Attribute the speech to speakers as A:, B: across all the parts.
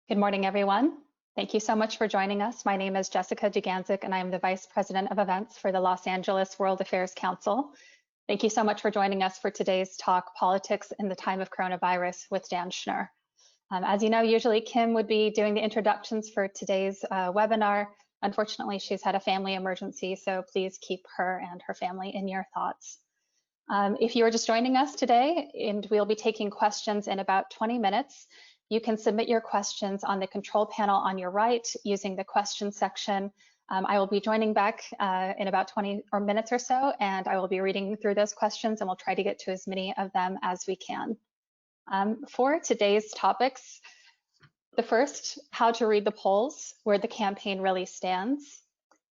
A: Good morning, everyone. Thank you so much for joining us. My name is Jessica Duganzik, and I am the Vice President of Events for the Los Angeles World Affairs Council. Thank you so much for joining us for today's talk, Politics in the Time of Coronavirus with Dan Schnur. As you know, usually Kim would be doing the introductions for today's webinar. Unfortunately, she's had a family emergency, so please keep her and her family in your thoughts. If you are just joining us today, and we'll be taking questions in about 20 minutes, you can submit your questions on the control panel on your right using the question section. I will be joining back in about 20 minutes or so, and I will be reading through those questions, and we'll try to get to as many of them as we can. For today's topics, the first, how to read the polls, where the campaign really stands.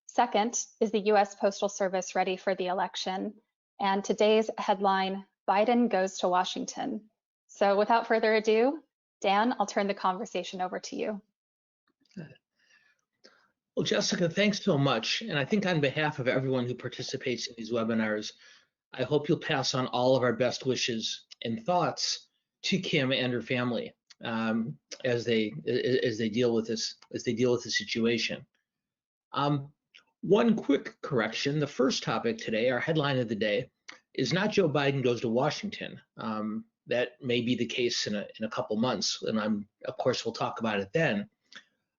A: Second, is the US Postal Service ready for the election? And today's headline, Biden goes to Washington. So without further ado, Dan, I'll turn the conversation over to you.
B: Well, Jessica, thanks so much. And I think on behalf of everyone who participates in these webinars, I hope you'll pass on all of our best wishes and thoughts to Kim and her family as they deal with this situation. One quick correction: the first topic today, our headline of the day, is not Joe Biden goes to Washington. That may be the case in a couple months, and of course we'll talk about it then.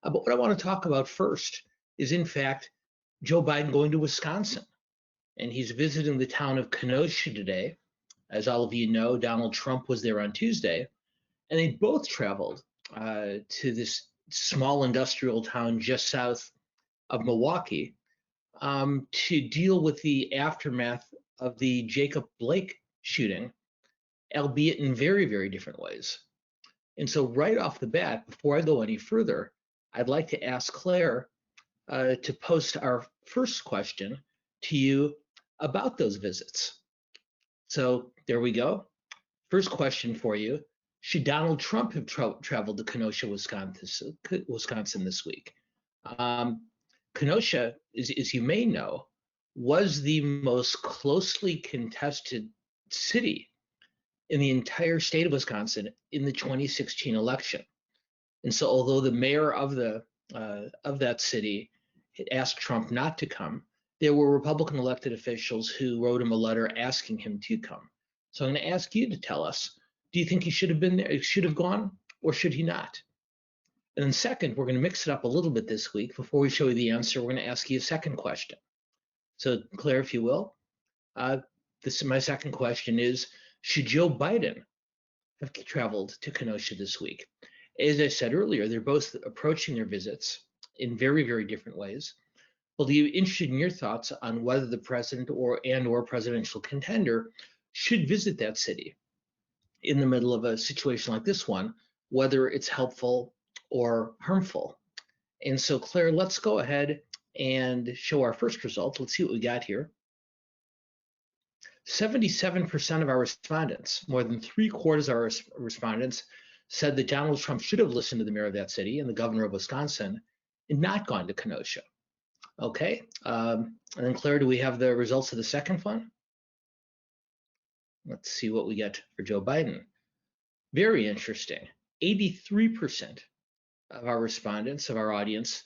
B: But what I want to talk about first is, in fact, Joe Biden going to Wisconsin, and he's visiting the town of Kenosha today. As all of you know, Donald Trump was there on Tuesday, and they both traveled to this small industrial town just south of Milwaukee to deal with the aftermath of the Jacob Blake shooting, albeit in very, very different ways. And so right off the bat, before I go any further, I'd like to ask Claire to post our first question to you about those visits. So there we go. First question for you. Should Donald Trump have traveled to Kenosha, Wisconsin this week? Kenosha, as you may know, was the most closely contested city in the entire state of Wisconsin in the 2016 election. And so although the mayor of that city had asked Trump not to come, there were Republican elected officials who wrote him a letter asking him to come. So I'm going to ask you to tell us, do you think he should have been there, should have gone, or should he not? And then second, we're going to mix it up a little bit this week. Before we show you the answer, we're going to ask you a second question. So Claire, if you will, this is my second question is, should Joe Biden have traveled to Kenosha this week? As I said earlier, they're both approaching their visits in very, very different ways. I'll be interested in your thoughts on whether the president or presidential contender should visit that city in the middle of a situation like this one, whether it's helpful or harmful. And so, Claire, let's go ahead and show our first result. Let's see what we got here. 77% of our respondents, more than 3/4 of our respondents, said that Donald Trump should have listened to the mayor of that city and the governor of Wisconsin and not gone to Kenosha. Okay, and then Claire, do we have the results of the second one? Let's see what we get for Joe Biden. Very interesting. 83% of our respondents, of our audience,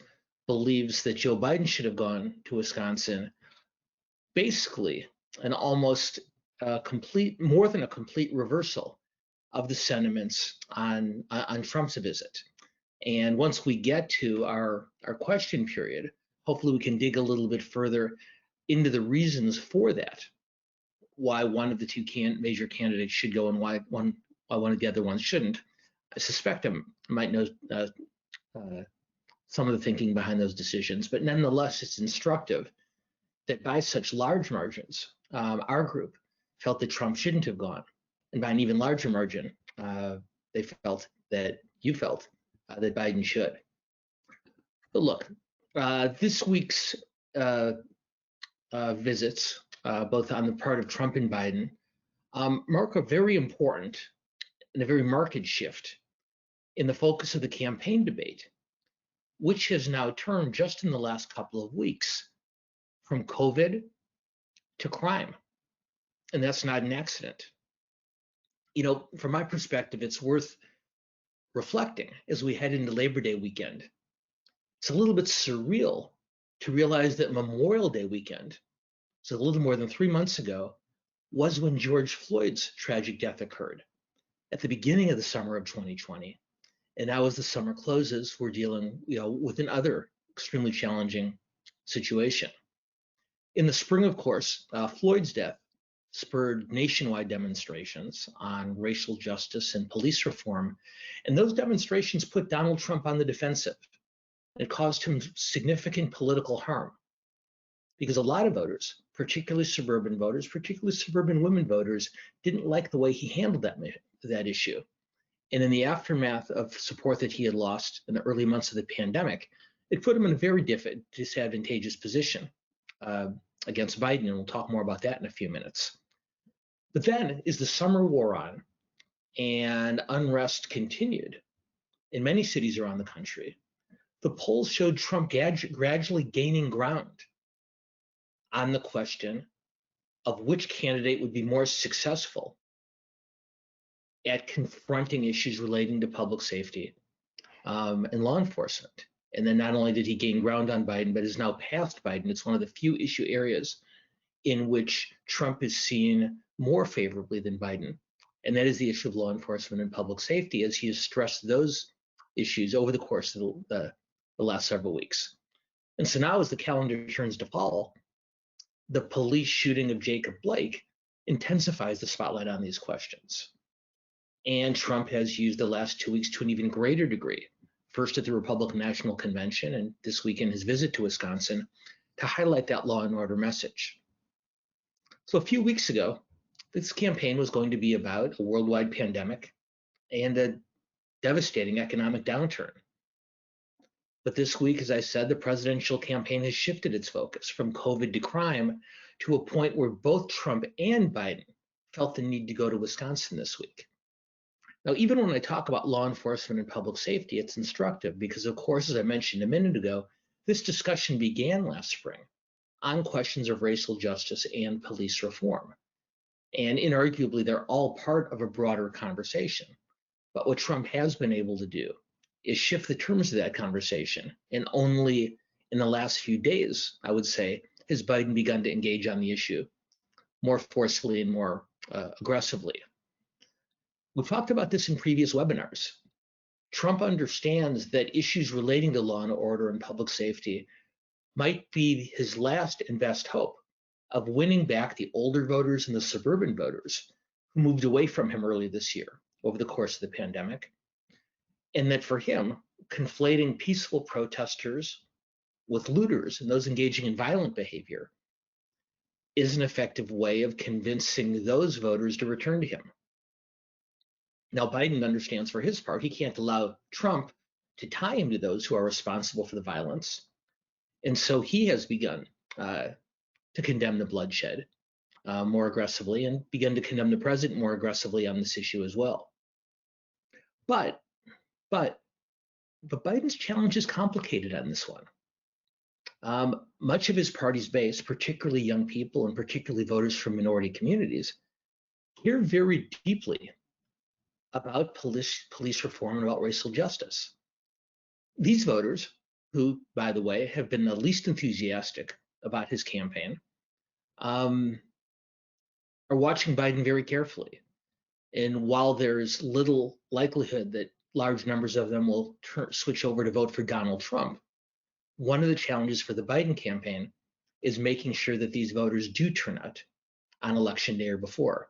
B: believes that Joe Biden should have gone to Wisconsin. Basically, an almost more than a complete reversal of the sentiments on Trump's visit. And once we get to our question period, hopefully we can dig a little bit further into the reasons for that, why one of the two major candidates should go and why one of the other ones shouldn't. I suspect I might know some of the thinking behind those decisions, but nonetheless, it's instructive that by such large margins, our group felt that Trump shouldn't have gone, and by an even larger margin, they felt that that Biden should. But look, this week's visits, both on the part of Trump and Biden, mark a very important and a very marked shift in the focus of the campaign debate, which has now turned just in the last couple of weeks from COVID to crime. And that's not an accident. You know, from my perspective, it's worth reflecting as we head into Labor Day weekend. It's a little bit surreal to realize that Memorial Day weekend, so a little more than 3 months ago, was when George Floyd's tragic death occurred at the beginning of the summer of 2020. And now as the summer closes, we're dealing with another extremely challenging situation. In the spring, of course, Floyd's death spurred nationwide demonstrations on racial justice and police reform. And those demonstrations put Donald Trump on the defensive. It caused him significant political harm because a lot of voters, particularly suburban voters, particularly suburban women voters, didn't like the way he handled that issue. And in the aftermath of support that he had lost in the early months of the pandemic, it put him in a very disadvantageous position against Biden, and we'll talk more about that in a few minutes. But then, as the summer wore on and unrest continued in many cities around the country, the polls showed Trump gradually gaining ground on the question of which candidate would be more successful at confronting issues relating to public safety and law enforcement. And then not only did he gain ground on Biden, but is now past Biden. It's one of the few issue areas in which Trump is seen more favorably than Biden. And that is the issue of law enforcement and public safety, as he has stressed those issues over the course of the last several weeks. And so now as the calendar turns to fall, the police shooting of Jacob Blake intensifies the spotlight on these questions. And Trump has used the last 2 weeks to an even greater degree, first at the Republican National Convention and this weekend his visit to Wisconsin, to highlight that law and order message. So a few weeks ago, this campaign was going to be about a worldwide pandemic and a devastating economic downturn. But this week, as I said, the presidential campaign has shifted its focus from COVID to crime to a point where both Trump and Biden felt the need to go to Wisconsin this week. Now, even when I talk about law enforcement and public safety, it's instructive because, of course, as I mentioned a minute ago, this discussion began last spring on questions of racial justice and police reform. And inarguably, they're all part of a broader conversation. But what Trump has been able to do is shift the terms of that conversation. And only in the last few days, I would say, has Biden begun to engage on the issue more forcefully and more aggressively. We've talked about this in previous webinars. Trump understands that issues relating to law and order and public safety might be his last and best hope of winning back the older voters and the suburban voters who moved away from him early this year over the course of the pandemic. And that for him, conflating peaceful protesters with looters and those engaging in violent behavior is an effective way of convincing those voters to return to him. Now, Biden understands for his part, he can't allow Trump to tie him to those who are responsible for the violence. And so he has begun to condemn the bloodshed more aggressively and begun to condemn the president more aggressively on this issue as well. But Biden's challenge is complicated on this one. Much of his party's base, particularly young people and particularly voters from minority communities, care very deeply about police reform and about racial justice. These voters, who, by the way, have been the least enthusiastic about his campaign, are watching Biden very carefully. And while there's little likelihood that large numbers of them will switch over to vote for Donald Trump, one of the challenges for the Biden campaign is making sure that these voters do turn out on election day or before.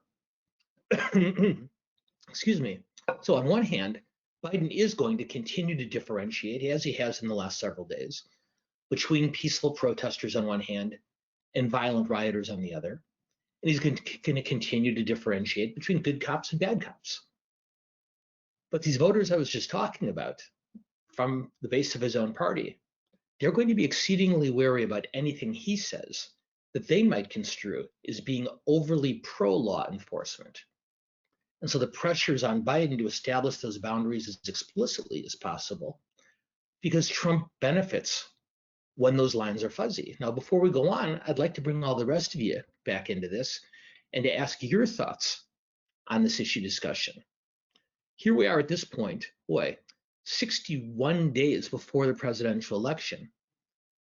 B: Excuse me. So on one hand, Biden is going to continue to differentiate, as he has in the last several days, between peaceful protesters on one hand and violent rioters on the other. And he's going to continue to differentiate between good cops and bad cops. But these voters I was just talking about from the base of his own party, they're going to be exceedingly wary about anything he says that they might construe as being overly pro-law enforcement. And so the pressure is on Biden to establish those boundaries as explicitly as possible, because Trump benefits when those lines are fuzzy. Now, before we go on, I'd like to bring all the rest of you back into this and to ask your thoughts on this issue discussion. Here we are at this point, 61 days before the presidential election.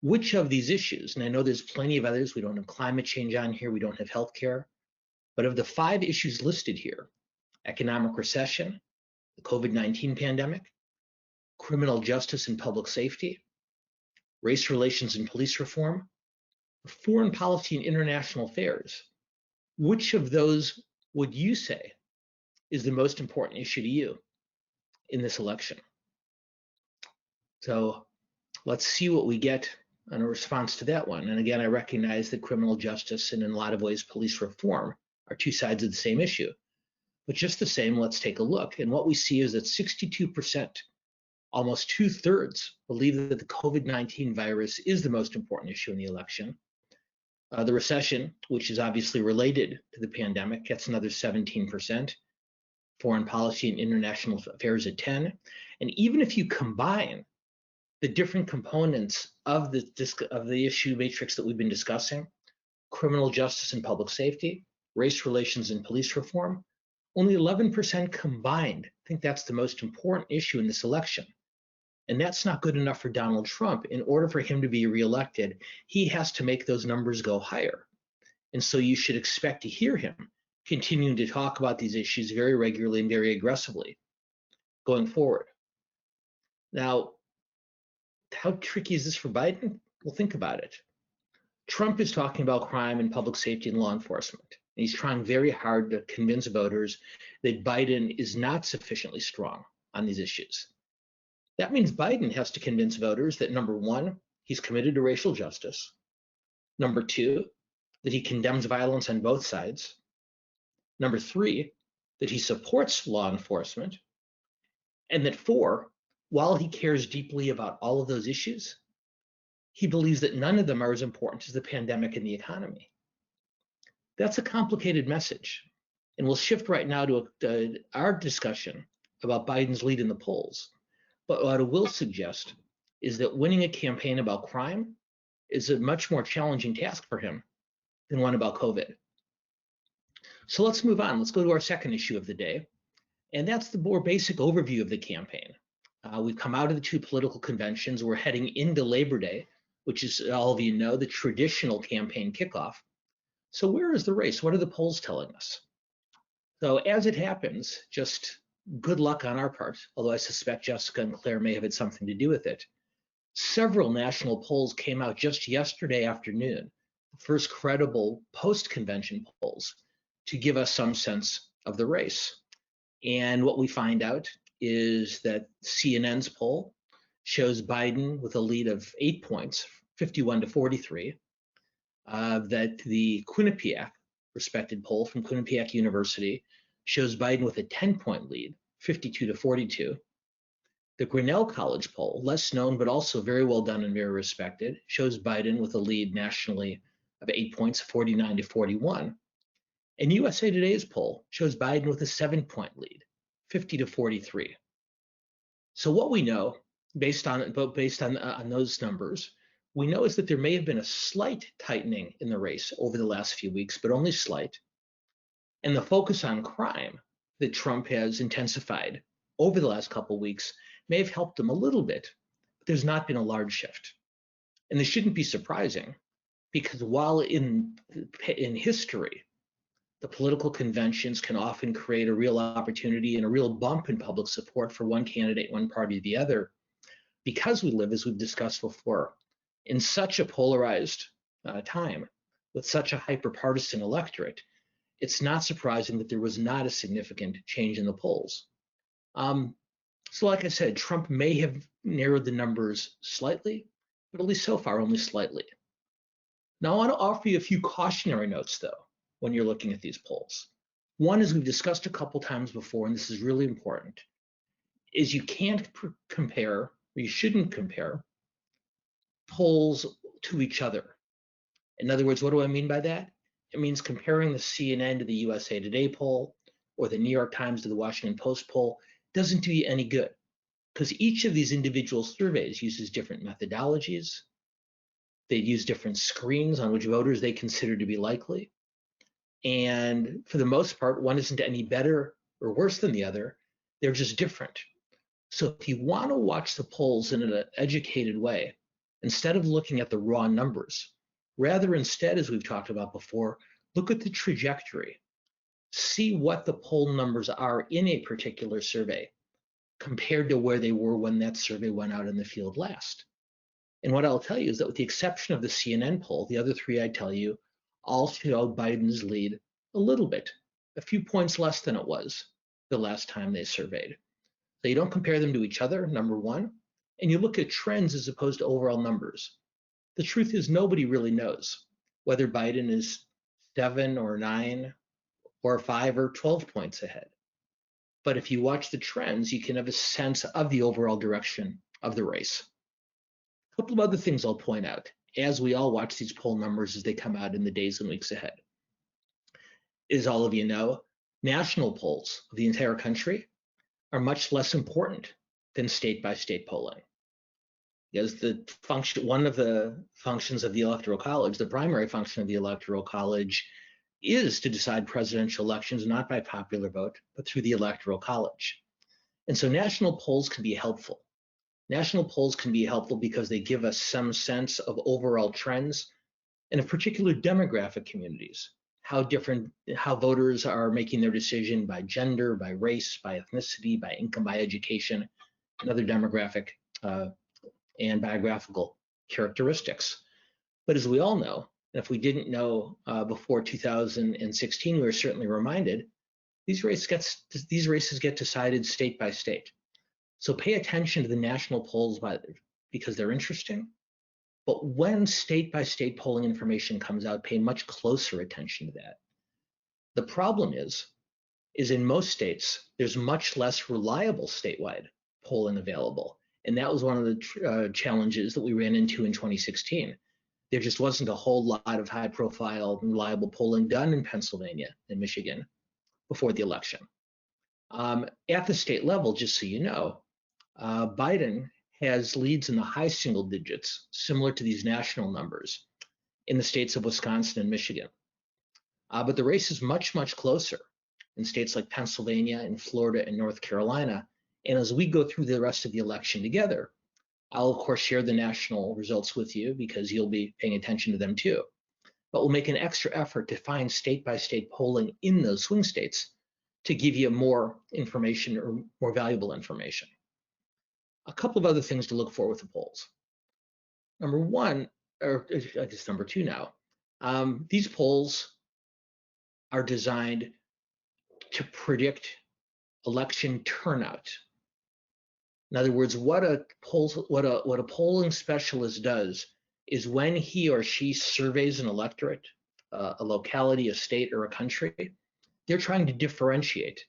B: Which of these issues, and I know there's plenty of others, we don't have climate change on here, we don't have healthcare, but of the 5 issues listed here, economic recession, the COVID-19 pandemic, criminal justice and public safety, race relations and police reform, foreign policy and international affairs, which of those would you say is the most important issue to you in this election? So let's see what we get on a response to that one. And again, I recognize that criminal justice and in a lot of ways police reform are 2 sides of the same issue. But just the same, let's take a look. And what we see is that 62%, almost 2/3, believe that the COVID-19 virus is the most important issue in the election. The recession, which is obviously related to the pandemic, gets another 17%. Foreign policy and international affairs at 10. And even if you combine the different components of the issue matrix that we've been discussing, criminal justice and public safety, race relations and police reform, only 11% combined think that's the most important issue in this election. And that's not good enough for Donald Trump. In order for him to be reelected, he has to make those numbers go higher. And so you should expect to hear him continuing to talk about these issues very regularly and very aggressively going forward. Now, how tricky is this for Biden? Well, think about it. Trump is talking about crime and public safety and law enforcement. And he's trying very hard to convince voters that Biden is not sufficiently strong on these issues. That means Biden has to convince voters that, number one, he's committed to racial justice. Number two, that he condemns violence on both sides. Number three, that he supports law enforcement. And that four, while he cares deeply about all of those issues, he believes that none of them are as important as the pandemic and the economy. That's a complicated message. And we'll shift right now to our discussion about Biden's lead in the polls. But what I will suggest is that winning a campaign about crime is a much more challenging task for him than one about COVID. So let's move on. Let's go to our second issue of the day. And that's the more basic overview of the campaign. We've come out of the 2 political conventions. We're heading into Labor Day, which is, all of you know, the traditional campaign kickoff. So where is the race? What are the polls telling us? So as it happens, just good luck on our part, although I suspect Jessica and Claire may have had something to do with it. Several national polls came out just yesterday afternoon, the first credible post-convention polls, to give us some sense of the race. And what we find out is that CNN's poll shows Biden with a lead of 8 points, 51 to 43. That the Quinnipiac, respected poll from Quinnipiac University, shows Biden with a 10-point lead, 52 to 42. The Grinnell College poll, less known but also very well done and very respected, shows Biden with a lead nationally of 8 points, 49 to 41. And USA Today's poll shows Biden with a 7-point lead, 50 to 43. So what we know, based on those numbers, we know is that there may have been a slight tightening in the race over the last few weeks, but only slight. And the focus on crime that Trump has intensified over the last couple of weeks may have helped him a little bit, but there's not been a large shift. And this shouldn't be surprising, because while in history, the political conventions can often create a real opportunity and a real bump in public support for one candidate, one party or the other, because we live, as we've discussed before, in such a polarized time with such a hyper-partisan electorate, it's not surprising that there was not a significant change in the polls. So like I said, Trump may have narrowed the numbers slightly, but at least so far, only slightly. Now, I want to offer you a few cautionary notes, though, when you're looking at these polls. One, as we've discussed a couple times before, and this is really important, is you can't compare, or you shouldn't compare, polls to each other. In other words, what do I mean by that? It means comparing the CNN to the USA Today poll or the New York Times to the Washington Post poll doesn't do you any good, because each of these individual surveys uses different methodologies. They use different screens on which voters they consider to be likely. And for the most part, one isn't any better or worse than the other. They're just different. So if you want to watch the polls in an educated way, instead of looking at the raw numbers, rather instead, as we've talked about before, look at the trajectory. See what the poll numbers are in a particular survey compared to where they were when that survey went out in the field last. And what I'll tell you is that with the exception of the CNN poll, the other three I tell you all show Biden's lead a little bit, a few points less than it was the last time they surveyed. So you don't compare them to each other, number one, and you look at trends as opposed to overall numbers. The truth is nobody really knows whether Biden is 7 or 9 or 5 or 12 points ahead. But if you watch the trends, you can have a sense of the overall direction of the race. A couple of other things I'll point out as we all watch these poll numbers as they come out in the days and weeks ahead. As all of you know, national polls of the entire country are much less important than state-by-state polling. Because one of the functions of the Electoral College, the primary function of the Electoral College, is to decide presidential elections not by popular vote, but through the Electoral College. And so national polls can be helpful. National polls can be helpful because they give us some sense of overall trends and of particular demographic communities, how voters are making their decision by gender, by race, by ethnicity, by income, by education, and other demographic and biographical characteristics. But as we all know, and if we didn't know before 2016, we were certainly reminded, these races get decided state by state. So pay attention to the national polls because they're interesting. But when state by state polling information comes out, pay much closer attention to that. The problem is in most states, there's much less reliable statewide polling available. And that was one of the challenges that we ran into in 2016. There just wasn't a whole lot of high profile, reliable polling done in Pennsylvania and Michigan before the election. At the state level, just so you know, Biden has leads in the high single digits, similar to these national numbers, in the states of Wisconsin and Michigan. But the race is much, much closer in states like Pennsylvania and Florida and North Carolina. And as we go through the rest of the election together, I'll of course share the national results with you because you'll be paying attention to them too. But we'll make an extra effort to find state by state polling in those swing states to give you more information or more valuable information. A couple of other things to look for with the polls. Number one, or I guess number two now, these polls are designed to predict election turnout. In other words, what a polling specialist does is when he or she surveys an electorate, a locality, a state, or a country, they're trying to differentiate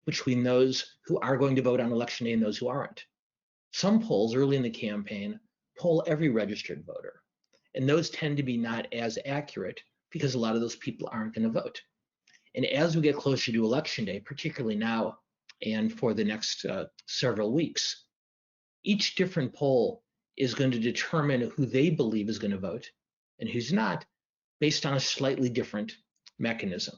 B: between those who are going to vote on election day and those who aren't. Some polls early in the campaign poll every registered voter, and those tend to be not as accurate because a lot of those people aren't going to vote. And as we get closer to election day, particularly now and for the next several weeks, each different poll is going to determine who they believe is going to vote and who's not based on a slightly different mechanism.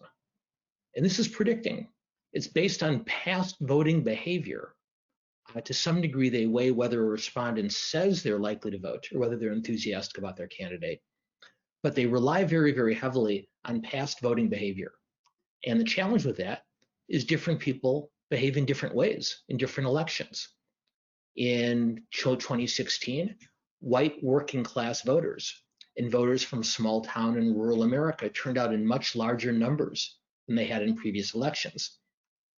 B: And this is predicting. It's based on past voting behavior. To some degree, they weigh whether a respondent says they're likely to vote or whether they're enthusiastic about their candidate. But they rely very, very heavily on past voting behavior. And the challenge with that is different people behave in different ways in different elections. In 2016, white working class voters and voters from small town and rural America turned out in much larger numbers than they had in previous elections.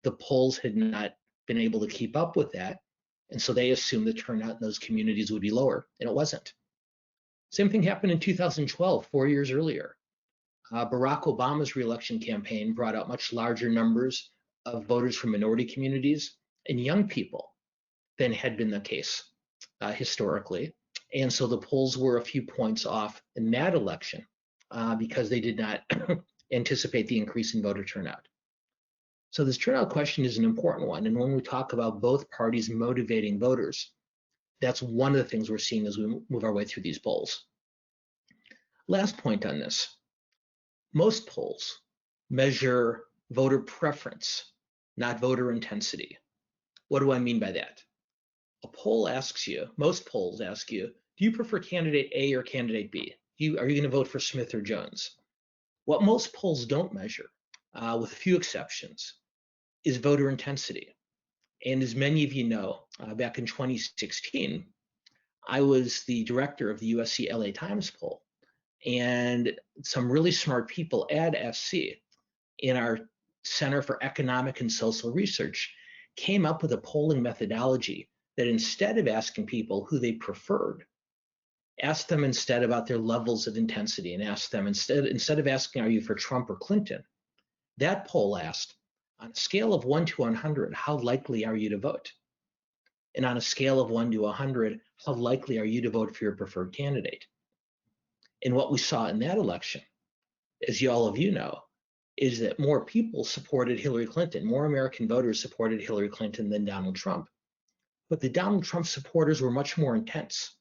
B: The polls had not been able to keep up with that, and so they assumed the turnout in those communities would be lower, and it wasn't. Same thing happened in 2012, 4 years earlier. Barack Obama's reelection campaign brought out much larger numbers of voters from minority communities and young people than had been the case historically. And so the polls were a few points off in that election because they did not anticipate the increase in voter turnout. So this turnout question is an important one. And when we talk about both parties motivating voters, that's one of the things we're seeing as we move our way through these polls. Last point on this. Most polls measure voter preference, not voter intensity. What do I mean by that? A poll asks you, most polls ask you, do you prefer candidate A or candidate B? Are you going to vote for Smith or Jones? What most polls don't measure, with a few exceptions, is voter intensity. And as many of you know, back in 2016, I was the director of the USC LA Times poll. And some really smart people at SC in our Center for Economic and Social Research came up with a polling methodology that instead of asking people who they preferred, asked them instead about their levels of intensity, and asked them instead of asking, are you for Trump or Clinton? That poll asked, on a scale of 1 to 100, how likely are you to vote? And on a scale of 1 to 100, how likely are you to vote for your preferred candidate? And what we saw in that election, as all of you know, is that more people supported Hillary Clinton. More American voters supported Hillary Clinton than Donald Trump. But the Donald Trump supporters were much more intense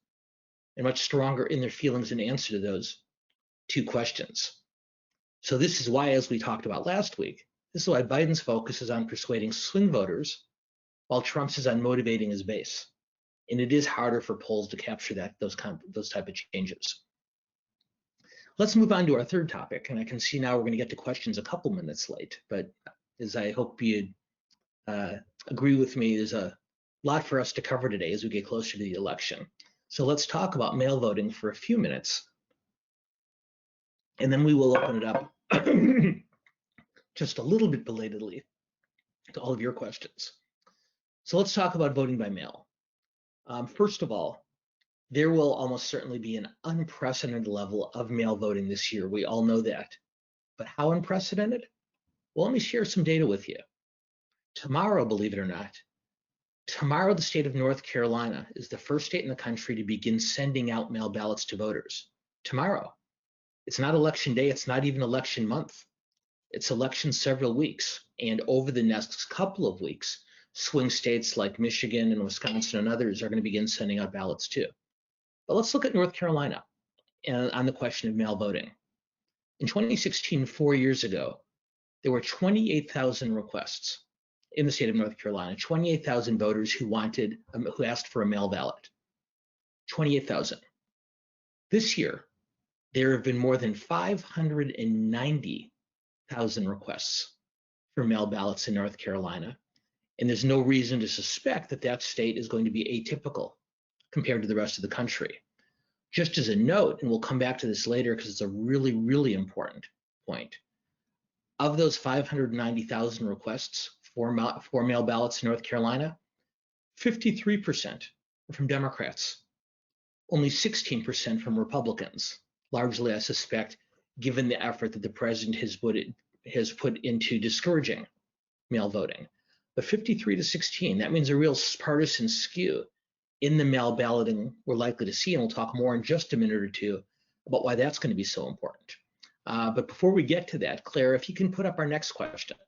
B: and much stronger in their feelings in answer to those two questions. So this is why, as we talked about last week, this is why Biden's focus is on persuading swing voters, while Trump's is on motivating his base. And it is harder for polls to capture those type of changes. Let's move on to our third topic, and I can see now we're going to get to questions a couple minutes late, but as I hope you'd agree with me, there's a lot for us to cover today as we get closer to the election. So let's talk about mail voting for a few minutes, and then we will open it up just a little bit belatedly to all of your questions. So let's talk about voting by mail. First of all, there will almost certainly be an unprecedented level of mail voting this year. We all know that. But how unprecedented? Well, let me share some data with you. Tomorrow, believe it or not, tomorrow the state of North Carolina is the first state in the country to begin sending out mail ballots to voters. Tomorrow. It's not election day. It's not even election month. It's election several weeks. And over the next couple of weeks, swing states like Michigan and Wisconsin and others are going to begin sending out ballots too. But let's look at North Carolina and on the question of mail voting. In 2016, 4 years ago, there were 28,000 requests in the state of North Carolina, 28,000 voters who asked for a mail ballot. 28,000. This year, there have been more than 590,000 requests for mail ballots in North Carolina, and there's no reason to suspect that that state is going to be atypical compared to the rest of the country. Just as a note, and we'll come back to this later because it's a really, really important point, of those 590,000 requests for mail ballots in North Carolina, 53% are from Democrats, only 16% from Republicans, largely, I suspect, given the effort that the president has put into discouraging mail voting. But 53 to 16, that means a real partisan skew in the mail balloting we're likely to see, and we'll talk more in just a minute or two about why that's going to be so important. But before we get to that, Claire, if you can put up our next question,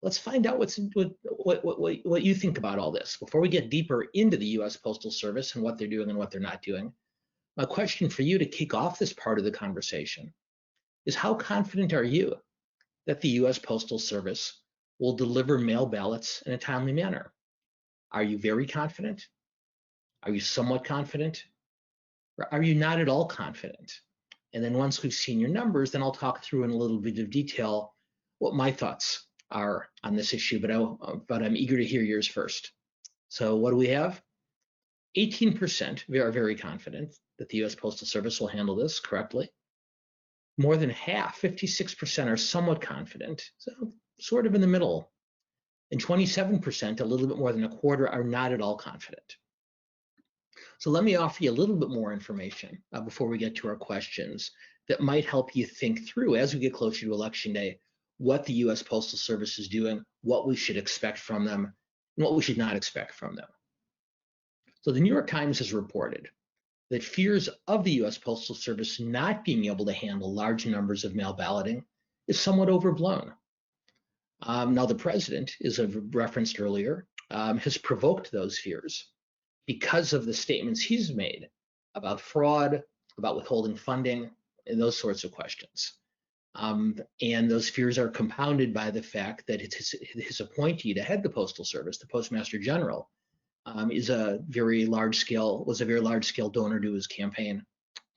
B: let's find out what you think about all this. Before we get deeper into the U.S. Postal Service and what they're doing and what they're not doing, my question for you to kick off this part of the conversation is, how confident are you that the U.S. Postal Service will deliver mail ballots in a timely manner? Are you very confident? Are you somewhat confident? Or are you not at all confident? And then once we've seen your numbers, then I'll talk through in a little bit of detail what my thoughts are on this issue, but I'm eager to hear yours first. So what do we have? 18% are very confident that the U.S. Postal Service will handle this correctly. More than half, 56%, are somewhat confident, so sort of in the middle. And 27%, a little bit more than a quarter, are not at all confident. So let me offer you a little bit more information before we get to our questions that might help you think through, as we get closer to Election Day, what the U.S. Postal Service is doing, what we should expect from them, and what we should not expect from them. So the New York Times has reported that fears of the U.S. Postal Service not being able to handle large numbers of mail balloting is somewhat overblown. Now, the president, as I've referenced earlier, has provoked those fears because of the statements he's made about fraud, about withholding funding, and those sorts of questions. And those fears are compounded by the fact that his appointee to head the Postal Service, the Postmaster General, was a very large scale donor to his campaign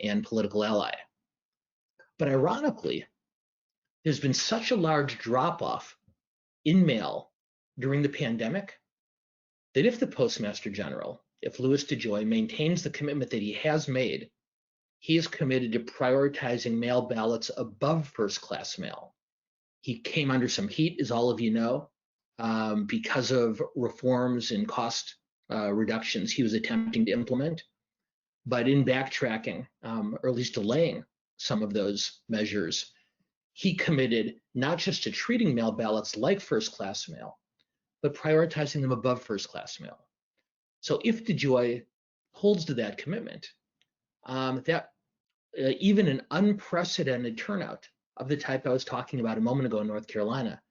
B: and political ally. But ironically, there's been such a large drop-off in mail during the pandemic that if the Postmaster General, if Louis DeJoy maintains the commitment that he has made, he is committed to prioritizing mail ballots above first-class mail. He came under some heat, as all of you know, because of reforms and cost reductions he was attempting to implement. But in backtracking, or at least delaying some of those measures, he committed not just to treating mail ballots like first-class mail, but prioritizing them above first-class mail. So if DeJoy holds to that commitment, even an unprecedented turnout of the type I was talking about a moment ago in North Carolina,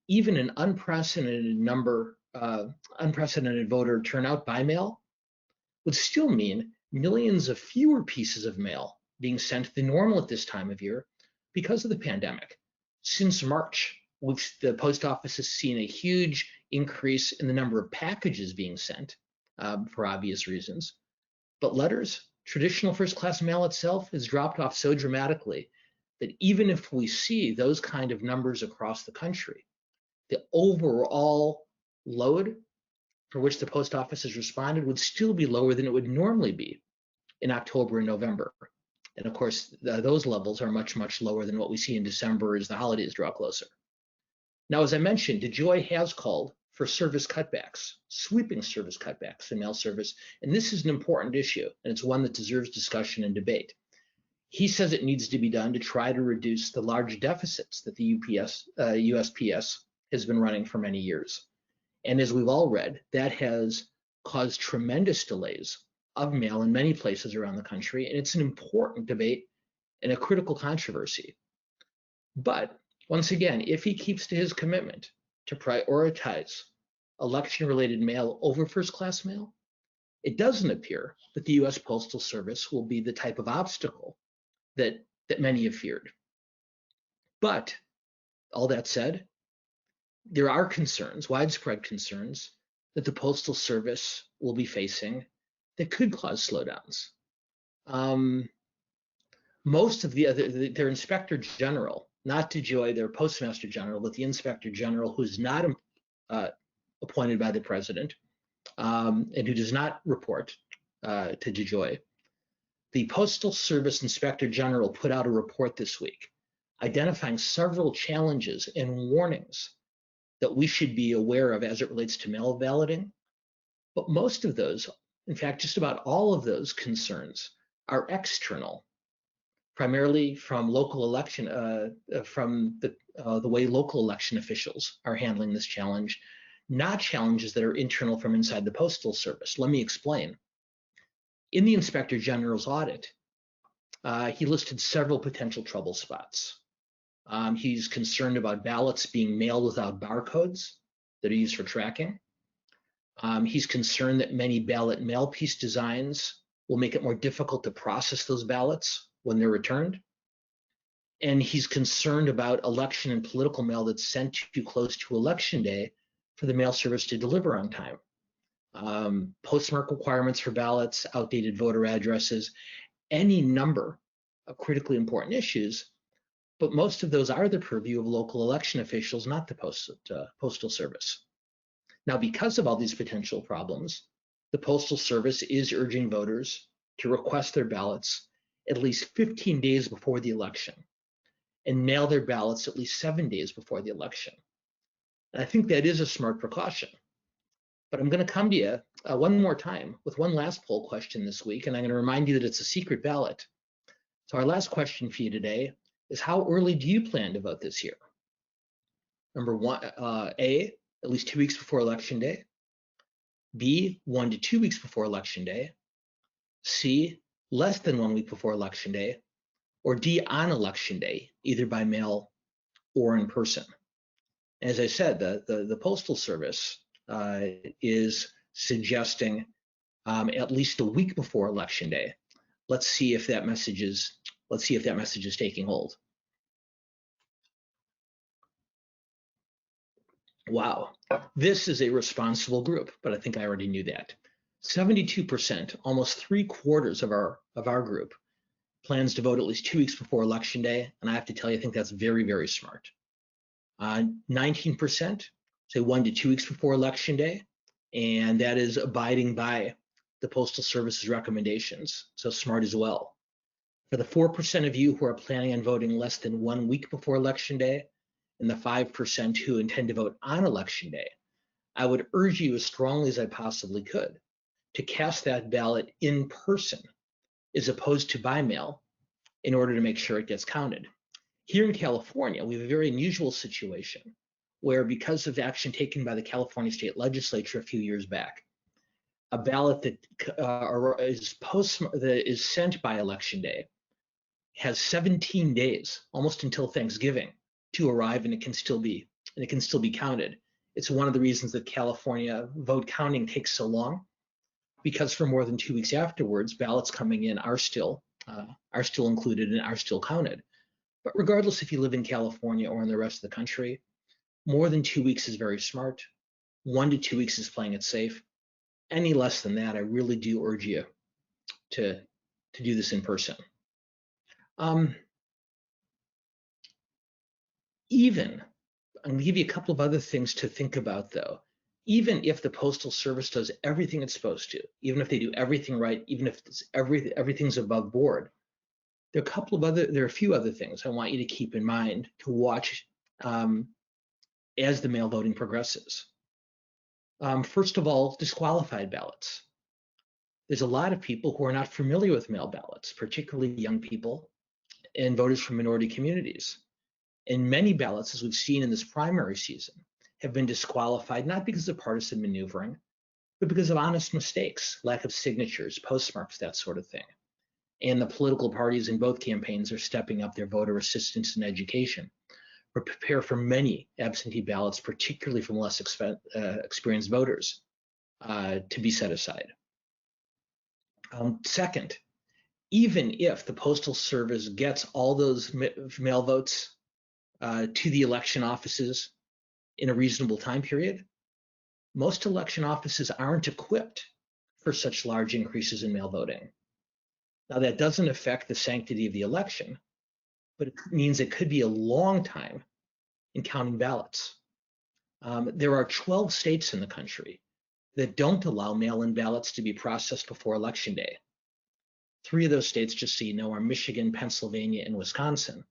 B: even an unprecedented voter turnout by mail would still mean millions of fewer pieces of mail being sent than normal at this time of year because of the pandemic. Since March, the post office has seen a huge increase in the number of packages being sent for obvious reasons. But letters, traditional first-class mail itself, has dropped off so dramatically that even if we see those kind of numbers across the country, the overall load for which the post office has responded would still be lower than it would normally be in October and November. And of course, those levels are much, much lower than what we see in December as the holidays draw closer. Now, as I mentioned, DeJoy has called for service cutbacks, sweeping service cutbacks in mail service. And this is an important issue, and it's one that deserves discussion and debate. He says it needs to be done to try to reduce the large deficits that the USPS has been running for many years. And as we've all read, that has caused tremendous delays of mail in many places around the country. And it's an important debate and a critical controversy. But once again, if he keeps to his commitment to prioritize election-related mail over first-class mail, it doesn't appear that the U.S. Postal Service will be the type of obstacle that many have feared. But all that said, there are concerns, widespread concerns, that the Postal Service will be facing that could cause slowdowns. Most of their Inspector General, not DeJoy, their Postmaster General, but the Inspector General, who's not appointed by the President and who does not report to DeJoy, the Postal Service Inspector General put out a report this week identifying several challenges and warnings that we should be aware of as it relates to mail balloting. But most of those, in fact, just about all of those concerns are external, primarily from local election, from the way local election officials are handling this challenge, not challenges that are internal from inside the Postal Service. Let me explain. In the Inspector General's audit, he listed several potential trouble spots. He's concerned about ballots being mailed without barcodes that are used for tracking. He's concerned that many ballot mail piece designs will make it more difficult to process those ballots when they're returned. And he's concerned about election and political mail that's sent too close to Election Day for the mail service to deliver on time. Postmark requirements for ballots, outdated voter addresses, any number of critically important issues, but most of those are the purview of local election officials, not the Postal Service. Now, because of all these potential problems, the Postal Service is urging voters to request their ballots at least 15 days before the election and mail their ballots at least 7 days before the election. And I think that is a smart precaution. But I'm going to come to you one more time with one last poll question this week, and I'm going to remind you that it's a secret ballot. So our last question for you today is, how early do you plan to vote this year? Number one, A, at least 2 weeks before Election Day. B, 1 to 2 weeks before Election Day. C, less than 1 week before Election Day. Or D, on Election Day, either by mail or in person. As I said, the Postal Service is suggesting at least a week before Election Day. Let's see if that message is taking hold. Wow, this is a responsible group, but I think I already knew that. 72%, almost 3/4 of our group, plans to vote at least 2 weeks before Election Day, and I have to tell you, I think that's very, very smart. 19%, say 1 to 2 weeks before Election Day, and that is abiding by the Postal Service's recommendations, so smart as well. For the 4% of you who are planning on voting less than 1 week before Election Day, and the 5% who intend to vote on Election Day, I would urge you as strongly as I possibly could to cast that ballot in person as opposed to by mail in order to make sure it gets counted. Here in California, we have a very unusual situation where, because of action taken by the California State Legislature a few years back, a ballot that is sent by Election Day has 17 days, almost until Thanksgiving, to arrive, and it can still be counted. It's one of the reasons that California vote counting takes so long, because for more than 2 weeks afterwards, ballots coming in are still included and are still counted. But regardless if you live in California or in the rest of the country, more than 2 weeks is very smart. 1 to 2 weeks is playing it safe. Any less than that, I really do urge you to do this in person. Even, I'm going to give you a couple of other things to think about, though. Even if the Postal Service does everything it's supposed to, even if they do everything right, even if everything's above board, there are a few other things I want you to keep in mind to watch as the mail voting progresses. First of all, disqualified ballots. There's a lot of people who are not familiar with mail ballots, particularly young people and voters from minority communities. And many ballots, as we've seen in this primary season, have been disqualified not because of partisan maneuvering, but because of honest mistakes, lack of signatures, postmarks, that sort of thing. And the political parties in both campaigns are stepping up their voter assistance and education to prepare for many absentee ballots, particularly from less experienced voters, to be set aside. Second, even if the Postal Service gets all those mail votes to the election offices in a reasonable time period, most election offices aren't equipped for such large increases in mail voting. Now, that doesn't affect the sanctity of the election, but it means it could be a long time in counting ballots. There are 12 states in the country that don't allow mail-in ballots to be processed before Election Day. 3 of those states, just so you know, are Michigan, Pennsylvania, and Wisconsin,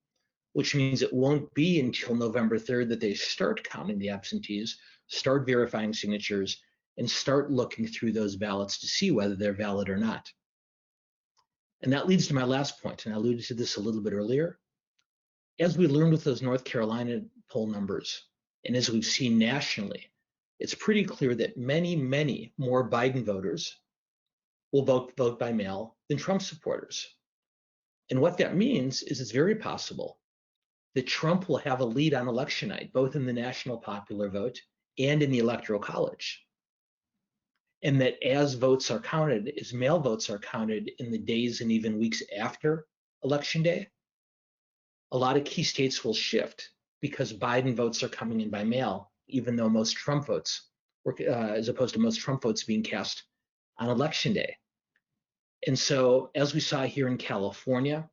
B: which means it won't be until November 3rd that they start counting the absentees, start verifying signatures, and start looking through those ballots to see whether they're valid or not. And that leads to my last point, and I alluded to this a little bit earlier. As we learned with those North Carolina poll numbers, and as we've seen nationally, it's pretty clear that many, many more Biden voters will vote by mail than Trump supporters. And what that means is it's very possible that Trump will have a lead on election night, both in the national popular vote and in the Electoral College. And that as votes are counted, as mail votes are counted in the days and even weeks after Election Day, a lot of key states will shift because Biden votes are coming in by mail, even though most Trump votes, as opposed to most Trump votes being cast on Election Day. And so, as we saw here in California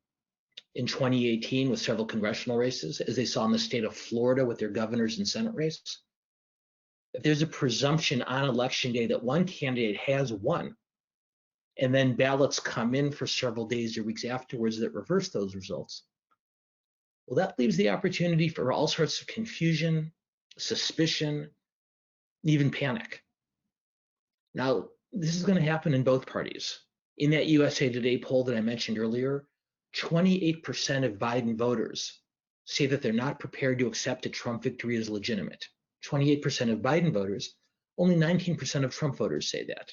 B: in 2018 with several congressional races, as they saw in the state of Florida with their governors and Senate race, if there's a presumption on Election Day that one candidate has won, and then ballots come in for several days or weeks afterwards that reverse those results, well, that leaves the opportunity for all sorts of confusion, suspicion, even panic. Now, this is going to happen in both parties. In that USA Today poll that I mentioned earlier, 28% of Biden voters say that they're not prepared to accept a Trump victory as legitimate. 28% of Biden voters, only 19% of Trump voters say that.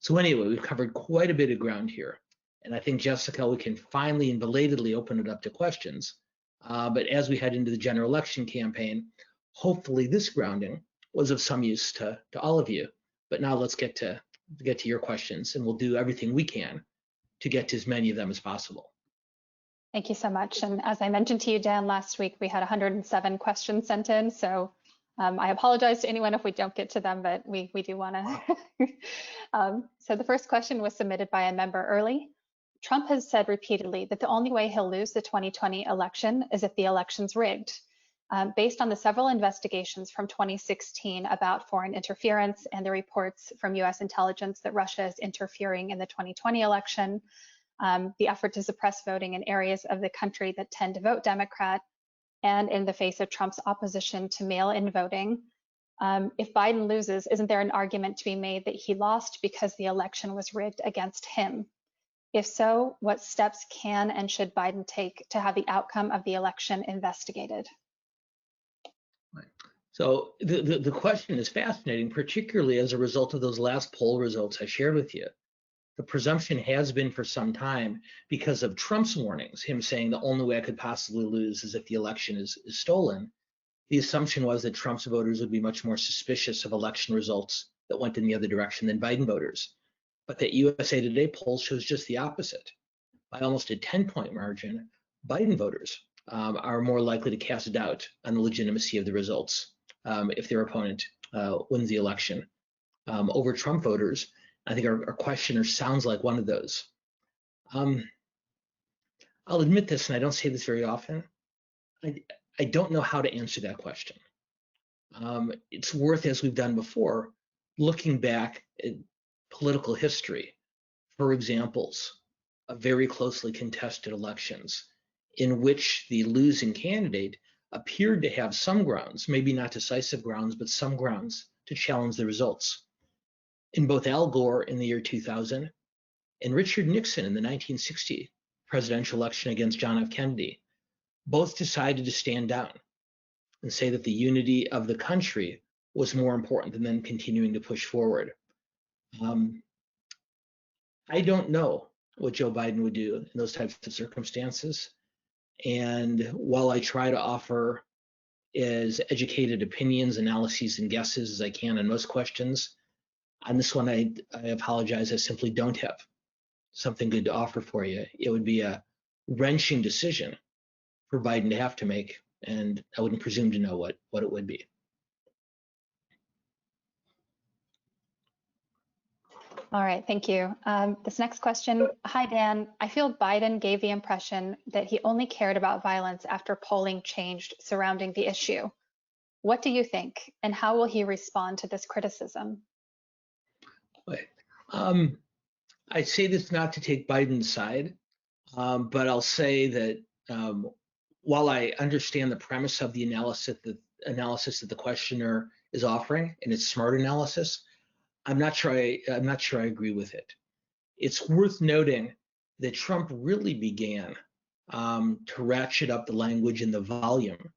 B: So anyway, we've covered quite a bit of ground here. And I think, Jessica, we can finally and belatedly open it up to questions. But as we head into the general election campaign, hopefully this grounding was of some use to all of you. But now let's get to your questions, and we'll do everything we can to get to as many of them as possible.
A: Thank you so much. And as I mentioned to you, Dan, last week we had 107 questions sent in. So I apologize to anyone if we don't get to them, but we do want to. So the first question was submitted by a member early. Trump has said repeatedly that the only way he'll lose the 2020 election is if the election's rigged. Based on the several investigations from 2016 about foreign interference and the reports from US intelligence that Russia is interfering in the 2020 election, the effort to suppress voting in areas of the country that tend to vote Democrat, and in the face of Trump's opposition to mail-in voting, if Biden loses, isn't there an argument to be made that he lost because the election was rigged against him? If so, what steps can and should Biden take to have the outcome of the election investigated?
B: So the question is fascinating, particularly as a result of those last poll results I shared with you. The presumption has been for some time, because of Trump's warnings, him saying the only way I could possibly lose is if the election is stolen. The assumption was that Trump's voters would be much more suspicious of election results that went in the other direction than Biden voters. But that USA Today poll shows just the opposite. By almost a 10-point margin, Biden voters are more likely to cast doubt on the legitimacy of the results if their opponent wins the election over Trump voters. I think our questioner sounds like one of those. I'll admit this, and I don't say this very often. I don't know how to answer that question. It's worth, as we've done before, looking back at political history for examples of very closely contested elections in which the losing candidate appeared to have some grounds, maybe not decisive grounds, but some grounds to challenge the results. In both Al Gore in the year 2000 and Richard Nixon in the 1960 presidential election against John F. Kennedy, both decided to stand down and say that the unity of the country was more important than them continuing to push forward. I don't know what Joe Biden would do in those types of circumstances. And while I try to offer as educated opinions, analyses, and guesses as I can on most questions, on this one, I apologize, I simply don't have something good to offer for you. It would be a wrenching decision for Biden to have to make, and I wouldn't presume to know what it would be.
A: All right, thank you. This next question, hi Dan, I feel Biden gave the impression that he only cared about violence after polling changed surrounding the issue. What do you think, and how will he respond to this criticism?
B: I say this not to take Biden's side, but I'll say that while I understand the premise of the analysis that the questioner is offering, and it's smart analysis, I'm not sure I agree with it. It's worth noting that Trump really began to ratchet up the language and the volume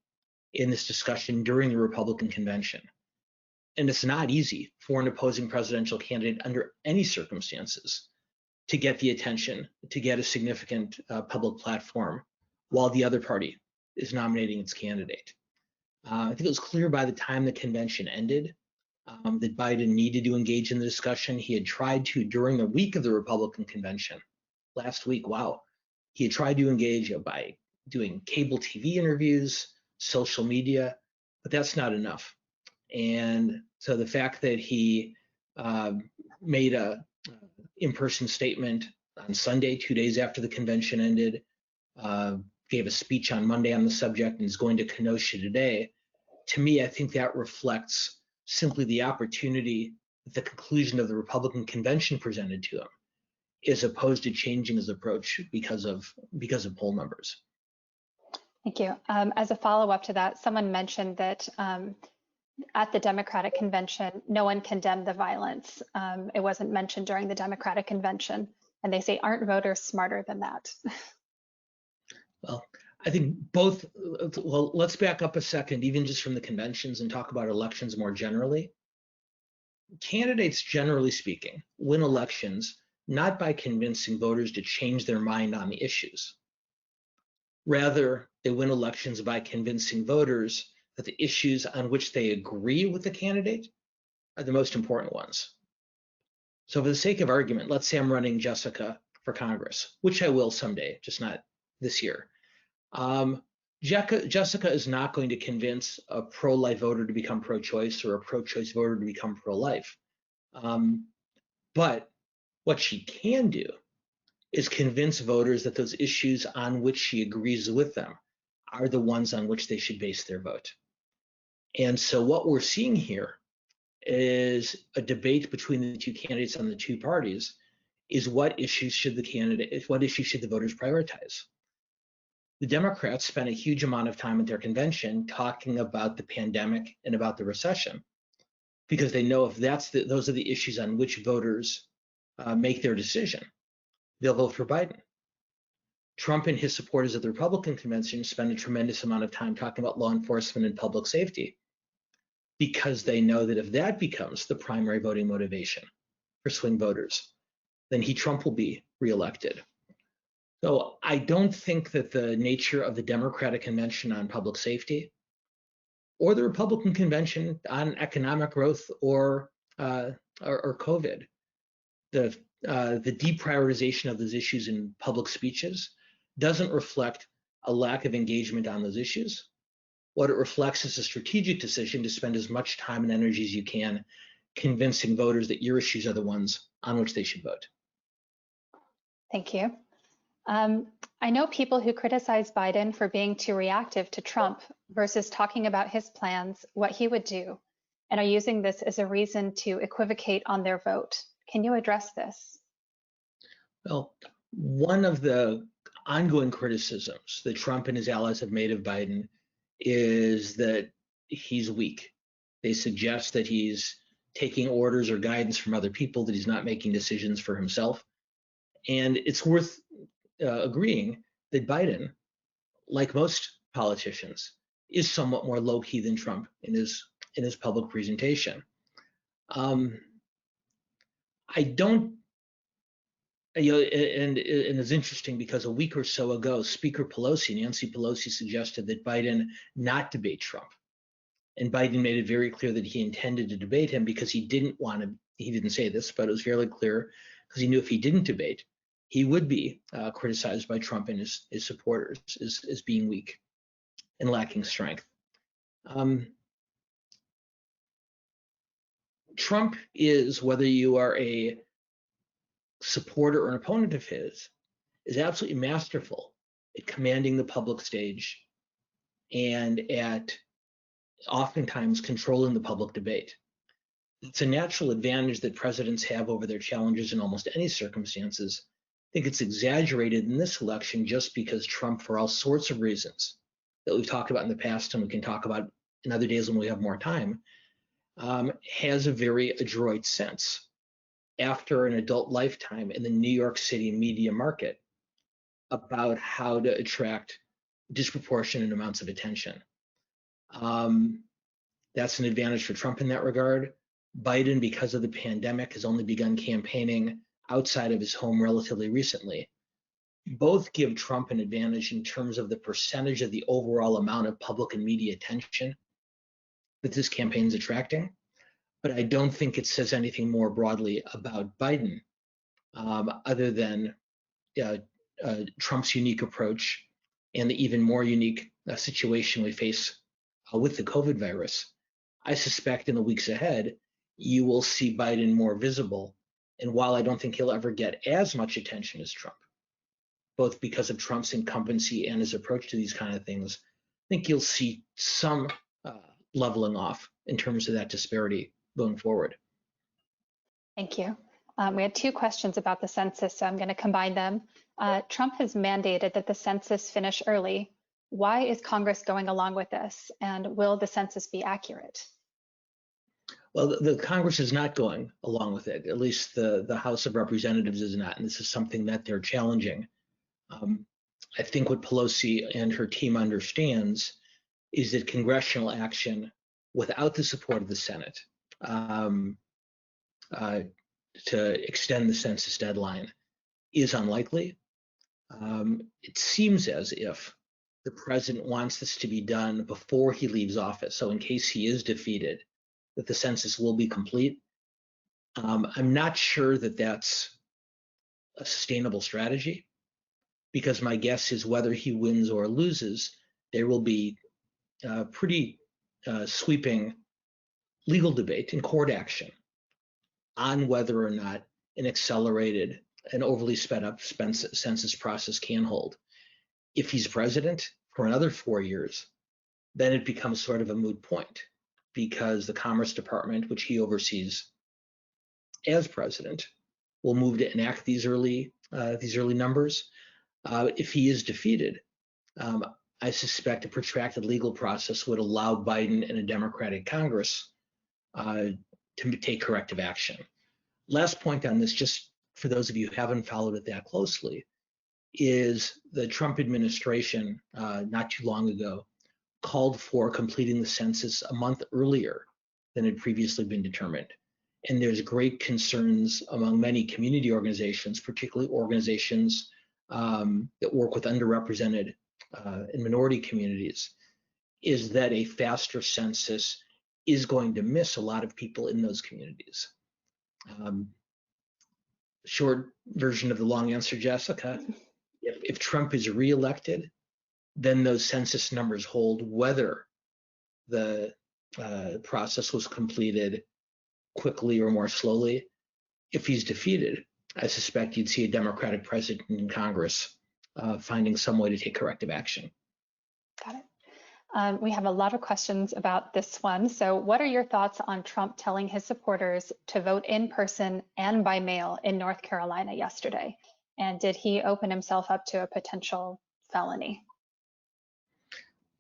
B: in this discussion during the Republican convention. And it's not easy for an opposing presidential candidate under any circumstances to get the attention, to get a significant public platform while the other party is nominating its candidate. I think it was clear by the time the convention ended that Biden needed to engage in the discussion. He had tried to during the week of the Republican convention. Last week, wow. He had tried to engage by doing cable TV interviews, social media, but that's not enough. And so the fact that he made a in-person statement on Sunday, 2 days after the convention ended, gave a speech on Monday on the subject, and is going to Kenosha today, to me, I think that reflects simply the opportunity that the conclusion of the Republican convention presented to him, as opposed to changing his approach because of poll numbers.
A: Thank you. As a follow-up to that, someone mentioned that at the Democratic convention, no one condemned the violence. It wasn't mentioned during the Democratic convention, and they say, aren't voters smarter than that?
B: Well, I think both. Well, let's back up a second, even just from the conventions, and talk about elections more generally. Candidates, generally speaking, win elections not by convincing voters to change their mind on the issues. Rather, they win elections by convincing voters that the issues on which they agree with the candidate are the most important ones. So for the sake of argument, let's say I'm running Jessica for Congress, which I will someday, just not this year. Jessica is not going to convince a pro-life voter to become pro-choice or a pro-choice voter to become pro-life. But what she can do is convince voters that those issues on which she agrees with them are the ones on which they should base their vote. And so what we're seeing here is a debate between the two candidates on the two parties is what issues should the voters prioritize? The Democrats spent a huge amount of time at their convention talking about the pandemic and about the recession, because they know if those are the issues on which voters make their decision, they'll vote for Biden. Trump and his supporters at the Republican convention spend a tremendous amount of time talking about law enforcement and public safety, because they know that if that becomes the primary voting motivation for swing voters, then Trump will be reelected. So I don't think that the nature of the Democratic convention on public safety or the Republican convention on economic growth or COVID, the deprioritization of those issues in public speeches doesn't reflect a lack of engagement on those issues. What it reflects is a strategic decision to spend as much time and energy as you can convincing voters that your issues are the ones on which they should vote.
A: Thank you. I know people who criticize Biden for being too reactive to Trump versus talking about his plans, what he would do, and are using this as a reason to equivocate on their vote. Can you address this?
B: Well, one of the ongoing criticisms that Trump and his allies have made of Biden is that he's weak. They suggest that he's taking orders or guidance from other people, that he's not making decisions for himself. And it's worth agreeing that Biden, like most politicians, is somewhat more low-key than Trump in his public presentation. I don't, and it's interesting because a week or so ago, Speaker Nancy Pelosi, suggested that Biden not debate Trump. And Biden made it very clear that he intended to debate him because he didn't say this, but it was fairly clear because he knew if he didn't debate, he would be criticized by Trump and his supporters as being weak and lacking strength. Trump is, whether you are a supporter or an opponent of his, is absolutely masterful at commanding the public stage and at oftentimes controlling the public debate. It's a natural advantage that presidents have over their challengers in almost any circumstances. I think it's exaggerated in this election just because Trump, for all sorts of reasons that we've talked about in the past and we can talk about in other days when we have more time, has a very adroit sense after an adult lifetime in the New York City media market about how to attract disproportionate amounts of attention. That's an advantage for Trump in that regard. Biden, because of the pandemic, has only begun campaigning outside of his home relatively recently. Both give Trump an advantage in terms of the percentage of the overall amount of public and media attention that this campaign is attracting. But I don't think it says anything more broadly about Biden other than Trump's unique approach and the even more unique situation we face with the COVID virus. I suspect in the weeks ahead, you will see Biden more visible. And while I don't think he'll ever get as much attention as Trump, both because of Trump's incumbency and his approach to these kind of things, I think you'll see some leveling off in terms of that disparity going forward.
A: Thank you. We had two questions about the census, so I'm going to combine them. Trump has mandated that the census finish early. Why is Congress going along with this? And will the census be accurate?
B: Well, the Congress is not going along with it. At least the House of Representatives is not, and this is something that they're challenging. I think what Pelosi and her team understands is that congressional action without the support of the Senate to extend the census deadline is unlikely. It seems as if the president wants this to be done before he leaves office. So in case he is defeated, that the census will be complete. I'm not sure that that's a sustainable strategy, because my guess is whether he wins or loses, there will be pretty sweeping legal debate and court action on whether or not an accelerated and overly sped up census process can hold. If he's president for another 4 years, then it becomes sort of a moot point, because the Commerce Department, which he oversees as president, will move to enact these early numbers. If he is defeated, I suspect a protracted legal process would allow Biden and a Democratic Congress to take corrective action. Last point on this, just for those of you who haven't followed it that closely, is the Trump administration not too long ago called for completing the census a month earlier than had previously been determined. And there's great concerns among many community organizations, particularly organizations that work with underrepresented and minority communities, is that a faster census is going to miss a lot of people in those communities. Short version of the long answer, Jessica, if Trump is reelected, then those census numbers hold whether the process was completed quickly or more slowly. If he's defeated, I suspect you'd see a Democratic president in Congress finding some way to take corrective action.
A: Got it. We have a lot of questions about this one. So what are your thoughts on Trump telling his supporters to vote in person and by mail in North Carolina yesterday? And did he open himself up to a potential felony?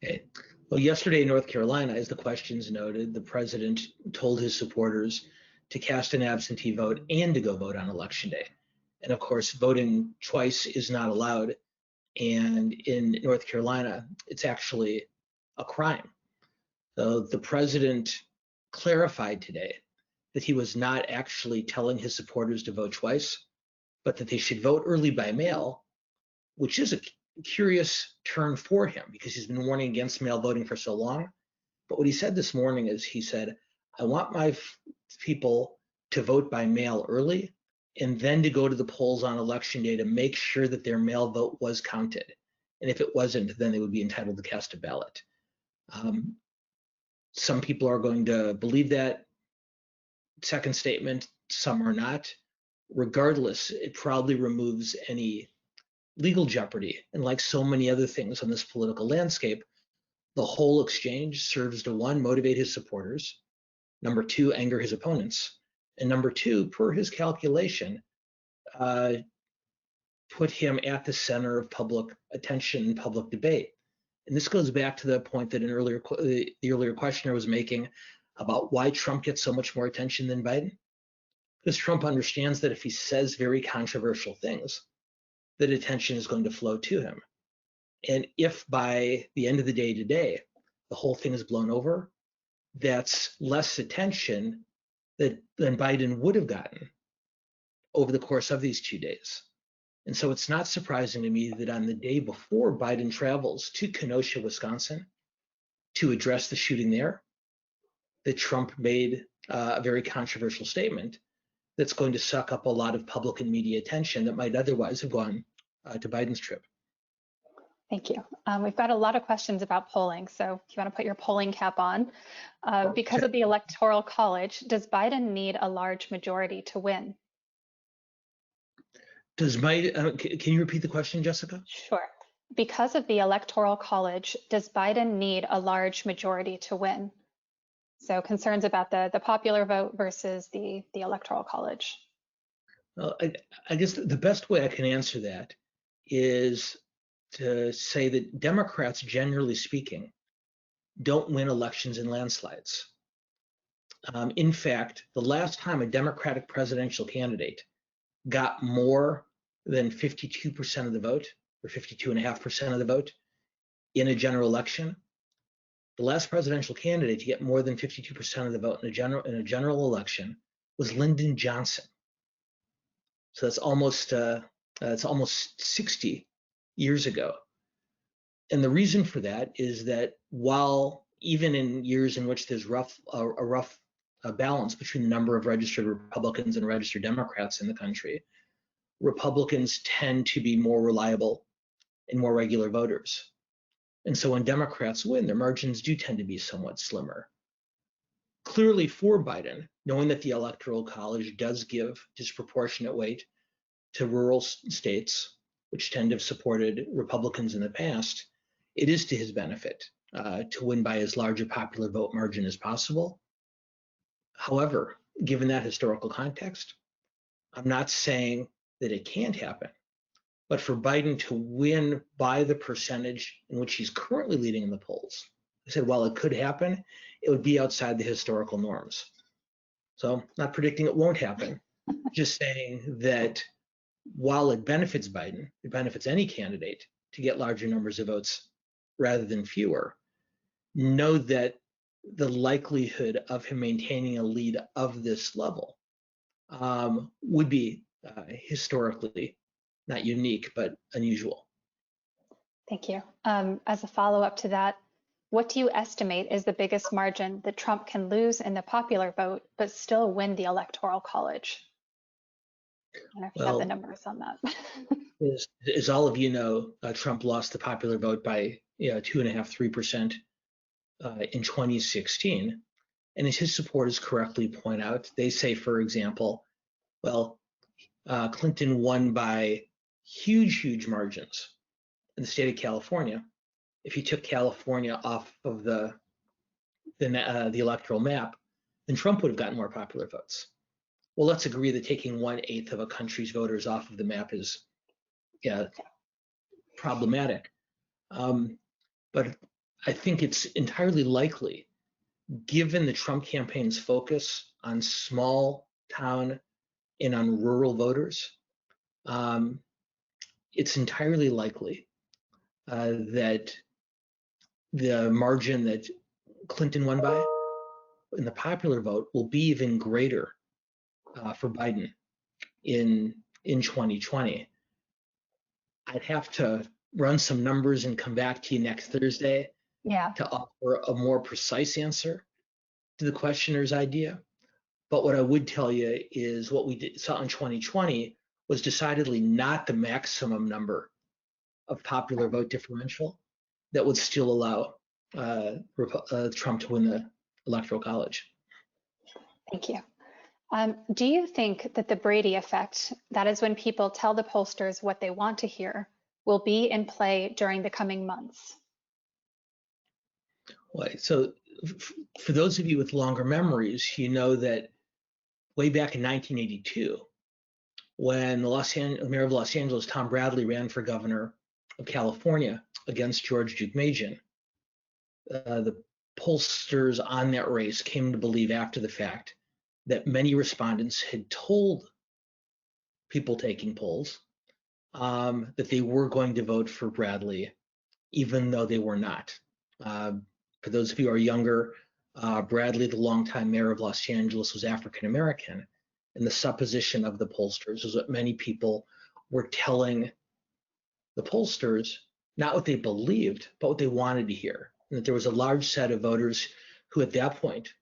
B: Okay. Well, yesterday in North Carolina, as the questions noted, the president told his supporters to cast an absentee vote and to go vote on Election Day. And of course, voting twice is not allowed. And in North Carolina, it's actually a crime. So the president clarified today that he was not actually telling his supporters to vote twice, but that they should vote early by mail, which is a curious turn for him because he's been warning against mail voting for so long. But what he said this morning is, he said, I want my people to vote by mail early and then to go to the polls on Election Day to make sure that their mail vote was counted. And if it wasn't, then they would be entitled to cast a ballot. Some people are going to believe that second statement, some are not. Regardless, it probably removes any legal jeopardy. And like so many other things on this political landscape, the whole exchange serves to, one, motivate his supporters, number two, anger his opponents, and number two, per his calculation, put him at the center of public attention and public debate. And this goes back to the point that the earlier questioner was making about why Trump gets so much more attention than Biden. Because Trump understands that if he says very controversial things, that attention is going to flow to him. And if by the end of the day today, the whole thing is blown over, that's less attention than Biden would have gotten over the course of these 2 days. And so it's not surprising to me that on the day before Biden travels to Kenosha, Wisconsin, to address the shooting there, that Trump made a very controversial statement that's going to suck up a lot of public and media attention that might otherwise have gone to Biden's trip.
A: Thank you. We've got a lot of questions about polling. So if you want to put your polling cap on, because of the Electoral College, does Biden need a large majority to win?
B: Does Biden, can you repeat the question, Jessica?
A: Sure. Because of the Electoral College, does Biden need a large majority to win? So concerns about the popular vote versus the Electoral College.
B: Well, I guess the best way I can answer that is to say that Democrats, generally speaking, don't win elections in landslides. In fact, the last time a Democratic presidential candidate got more than 52% of the vote, or 52.5% of the vote in a general election, the last presidential candidate to get more than 52% of the vote in a general election was Lyndon Johnson. So that's almost 60 years ago. And the reason for that is that while even in years in which there's a rough balance between the number of registered Republicans and registered Democrats in the country, Republicans tend to be more reliable and more regular voters. And so when Democrats win, their margins do tend to be somewhat slimmer. Clearly for Biden, knowing that the Electoral College does give disproportionate weight to rural states, which tend to have supported Republicans in the past, it is to his benefit to win by as large a popular vote margin as possible. However, given that historical context, I'm not saying that it can't happen, but for Biden to win by the percentage in which he's currently leading in the polls, I said, while it could happen, it would be outside the historical norms. So not predicting it won't happen, just saying that while it benefits Biden, it benefits any candidate to get larger numbers of votes rather than fewer, know that the likelihood of him maintaining a lead of this level would be historically not unique, but unusual.
A: Thank you. As a follow-up to that, what do you estimate is the biggest margin that Trump can lose in the popular vote, but still win the Electoral College? I don't know if you have the numbers on that.
B: As all of you know, Trump lost the popular vote by 2.5–3% in 2016. And as his supporters correctly point out, they say, for example, well, Clinton won by huge margins in the state of California. If you took California off of the electoral map, then Trump would have gotten more popular votes. Well, let's agree that taking 1/8 of a country's voters off of the map is problematic. But I think it's entirely likely, given the Trump campaign's focus on small town and on rural voters, it's entirely likely that the margin that Clinton won by in the popular vote will be even greater for Biden in 2020. I'd have to run some numbers and come back to you next Thursday to offer a more precise answer to the questioner's idea. But what I would tell you is what we saw in 2020 was decidedly not the maximum number of popular vote differential that would still allow Trump to win the Electoral College.
A: Thank you. Do you think that the Brady effect, that is when people tell the pollsters what they want to hear, will be in play during the coming months?
B: Well, so for those of you with longer memories, you know that way back in 1982, when the mayor of Los Angeles, Tom Bradley, ran for governor of California against George Deukmejian, the pollsters on that race came to believe after the fact that many respondents had told people taking polls that they were going to vote for Bradley, even though they were not. For those of you who are younger, Bradley, the longtime mayor of Los Angeles, was African American, and the supposition of the pollsters was that many people were telling the pollsters not what they believed, but what they wanted to hear, and that there was a large set of voters who, at that point,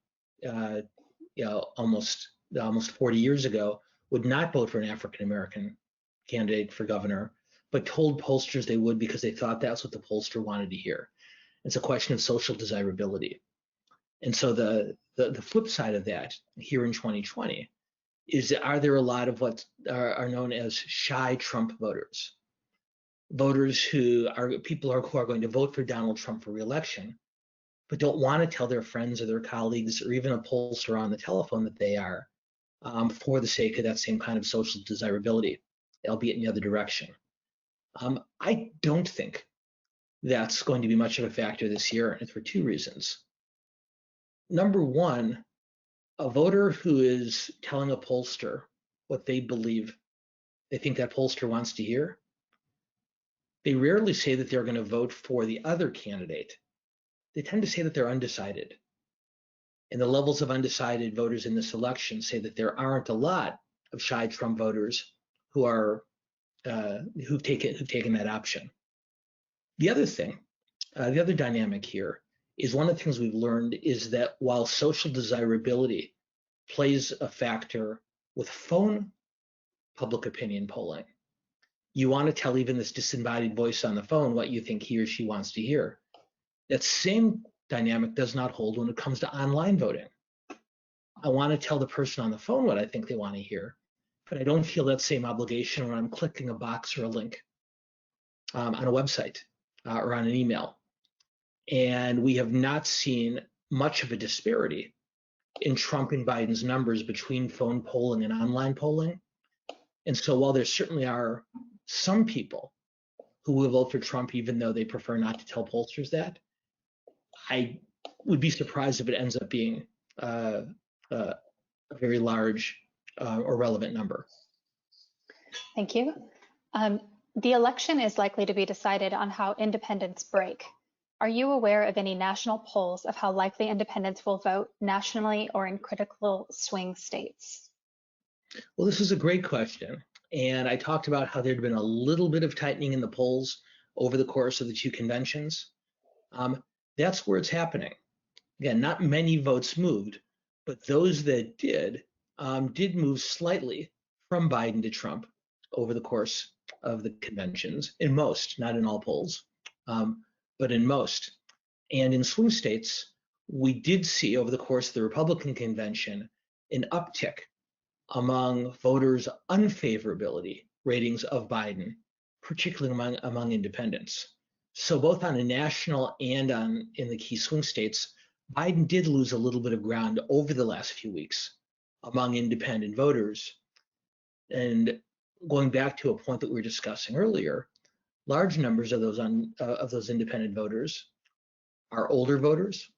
B: almost 40 years ago, would not vote for an African American candidate for governor, but told pollsters they would because they thought that's what the pollster wanted to hear. It's a question of social desirability. And so the flip side of that here in 2020 is, are there a lot of what are known as shy Trump voters? Voters who are going to vote for Donald Trump for re-election, but don't want to tell their friends or their colleagues or even a pollster on the telephone that they are, for the sake of that same kind of social desirability, albeit in the other direction. I don't think that's going to be much of a factor this year, and it's for two reasons. Number one, a voter who is telling a pollster what they believe they think that pollster wants to hear, they rarely say that they're going to vote for the other candidate. They tend to say that they're undecided. And the levels of undecided voters in this election say that there aren't a lot of shy Trump voters who are who've taken that option. The other thing, the other dynamic here is, one of the things we've learned is that while social desirability plays a factor with phone public opinion polling, you want to tell even this disembodied voice on the phone what you think he or she wants to hear. That same dynamic does not hold when it comes to online voting. I want to tell the person on the phone what I think they want to hear, but I don't feel that same obligation when I'm clicking a box or a link on a website or on an email. And we have not seen much of a disparity in Trump and Biden's numbers between phone polling and online polling. And so while there certainly are some people who will vote for Trump, even though they prefer not to tell pollsters that, I would be surprised if it ends up being a very large or relevant number.
A: Thank you. The election is likely to be decided on how independents break. Are you aware of any national polls of how likely independents will vote nationally or in critical swing states?
B: Well, this is a great question. And I talked about how there'd been a little bit of tightening in the polls over the course of the two conventions. That's where it's happening. Again, not many votes moved, but those that did move slightly from Biden to Trump over the course of the conventions, in most, not in all polls, but in most. And in swing states, we did see over the course of the Republican convention an uptick among voters' unfavorability ratings of Biden, particularly among independents. So both on a national and in the key swing states, Biden did lose a little bit of ground over the last few weeks among independent voters. And going back to a point that we were discussing earlier, large numbers of those independent voters are older voters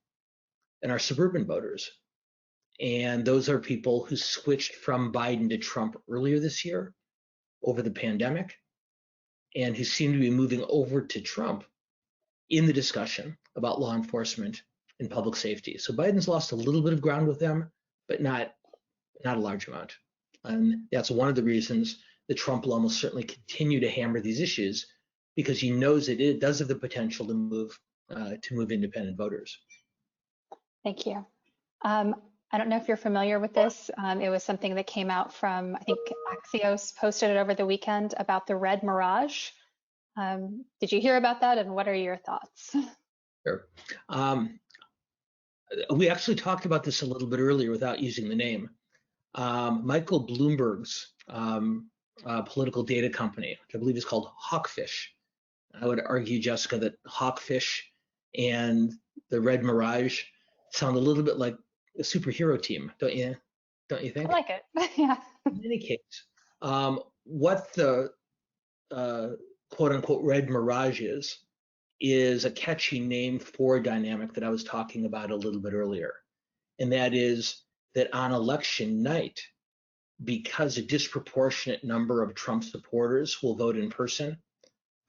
B: and are suburban voters. And those are people who switched from Biden to Trump earlier this year over the pandemic and who seem to be moving over to Trump in the discussion about law enforcement and public safety. So Biden's lost a little bit of ground with them, but not a large amount. And that's one of the reasons that Trump will almost certainly continue to hammer these issues, because he knows that it does have the potential to move independent voters.
A: Thank you. I don't know if you're familiar with this. It was something that came out from, I think Axios posted it over the weekend about the Red Mirage. Did you hear about that, and what are your thoughts?
B: Sure. We actually talked about this a little bit earlier without using the name. Michael Bloomberg's political data company, which I believe is called Hawkfish. I would argue, Jessica, that Hawkfish and the Red Mirage sound a little bit like a superhero team, don't you think?
A: I like it. Yeah.
B: In any case, what the quote unquote Red Mirage is a catchy name for a dynamic that I was talking about a little bit earlier. And that is that on election night, because a disproportionate number of Trump supporters will vote in person